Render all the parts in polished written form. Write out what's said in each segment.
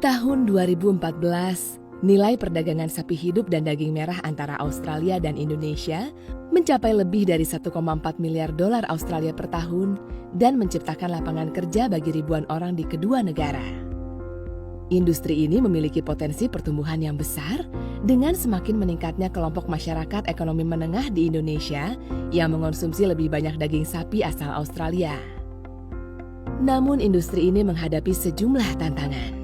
tahun 2014, nilai perdagangan sapi hidup dan daging merah antara Australia dan Indonesia mencapai lebih dari 1,4 miliar dolar Australia per tahun dan menciptakan lapangan kerja bagi ribuan orang di kedua negara. Industri ini memiliki potensi pertumbuhan yang besar dengan semakin meningkatnya kelompok masyarakat ekonomi menengah di Indonesia yang mengonsumsi lebih banyak daging sapi asal Australia. Namun industri ini menghadapi sejumlah tantangan.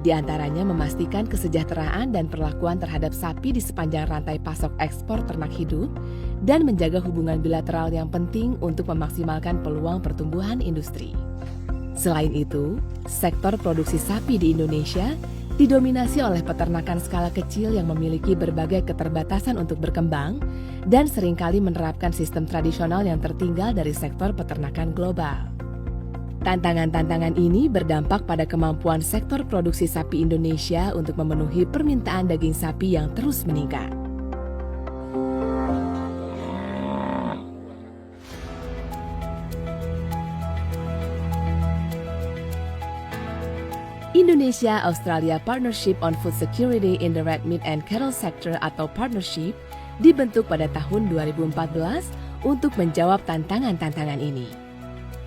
Di antaranya memastikan kesejahteraan dan perlakuan terhadap sapi di sepanjang rantai pasok ekspor ternak hidup dan menjaga hubungan bilateral yang penting untuk memaksimalkan peluang pertumbuhan industri. Selain itu, sektor produksi sapi di Indonesia didominasi oleh peternakan skala kecil yang memiliki berbagai keterbatasan untuk berkembang dan seringkali menerapkan sistem tradisional yang tertinggal dari sektor peternakan global. Tantangan-tantangan ini berdampak pada kemampuan sektor produksi sapi Indonesia untuk memenuhi permintaan daging sapi yang terus meningkat. Indonesia-Australia Partnership on Food Security in the Red Meat and Cattle Sector atau Partnership dibentuk pada tahun 2014 untuk menjawab tantangan-tantangan ini.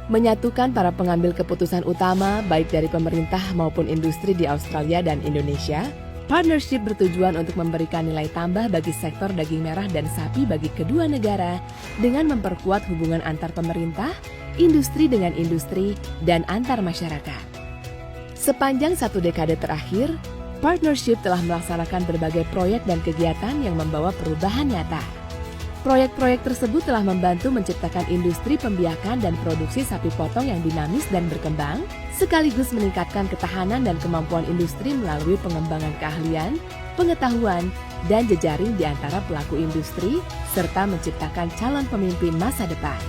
Menyatukan para pengambil keputusan utama baik dari pemerintah maupun industri di Australia dan Indonesia, partnership bertujuan untuk memberikan nilai tambah bagi sektor daging merah dan sapi bagi kedua negara dengan memperkuat hubungan antar pemerintah, industri dengan industri, dan antar masyarakat. Sepanjang satu dekade terakhir, partnership telah melaksanakan berbagai proyek dan kegiatan yang membawa perubahan nyata. Proyek-proyek tersebut telah membantu menciptakan industri pembiakan dan produksi sapi potong yang dinamis dan berkembang, sekaligus meningkatkan ketahanan dan kemampuan industri melalui pengembangan keahlian, pengetahuan, dan jejaring di antara pelaku industri, serta menciptakan calon pemimpin masa depan.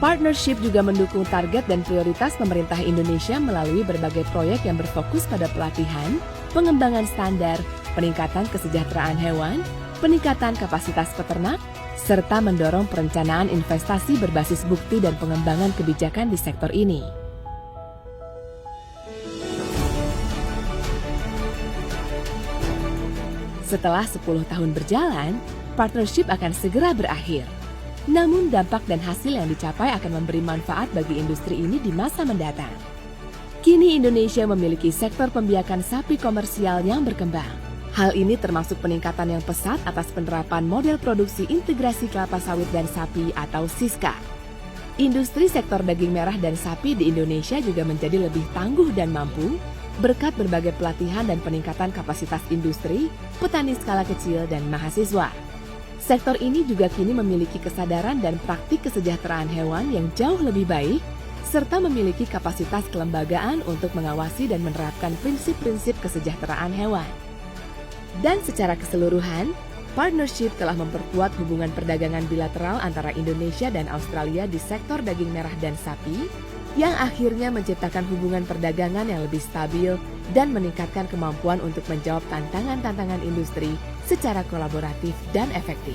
Partnership juga mendukung target dan prioritas pemerintah Indonesia melalui berbagai proyek yang berfokus pada pelatihan, pengembangan standar, peningkatan kesejahteraan hewan, peningkatan kapasitas peternak, serta mendorong perencanaan investasi berbasis bukti dan pengembangan kebijakan di sektor ini. Setelah 10 tahun berjalan, partnership akan segera berakhir. Namun dampak dan hasil yang dicapai akan memberi manfaat bagi industri ini di masa mendatang. Kini Indonesia memiliki sektor pembiakan sapi komersial yang berkembang. Hal ini termasuk peningkatan yang pesat atas penerapan model produksi integrasi kelapa sawit dan sapi atau SISKA. Industri sektor daging merah dan sapi di Indonesia juga menjadi lebih tangguh dan mampu berkat berbagai pelatihan dan peningkatan kapasitas industri, petani skala kecil, dan mahasiswa. Sektor ini juga kini memiliki kesadaran dan praktik kesejahteraan hewan yang jauh lebih baik, serta memiliki kapasitas kelembagaan untuk mengawasi dan menerapkan prinsip-prinsip kesejahteraan hewan. Dan secara keseluruhan, partnership telah memperkuat hubungan perdagangan bilateral antara Indonesia dan Australia di sektor daging merah dan sapi, yang akhirnya menciptakan hubungan perdagangan yang lebih stabil dan meningkatkan kemampuan untuk menjawab tantangan-tantangan industri secara kolaboratif dan efektif.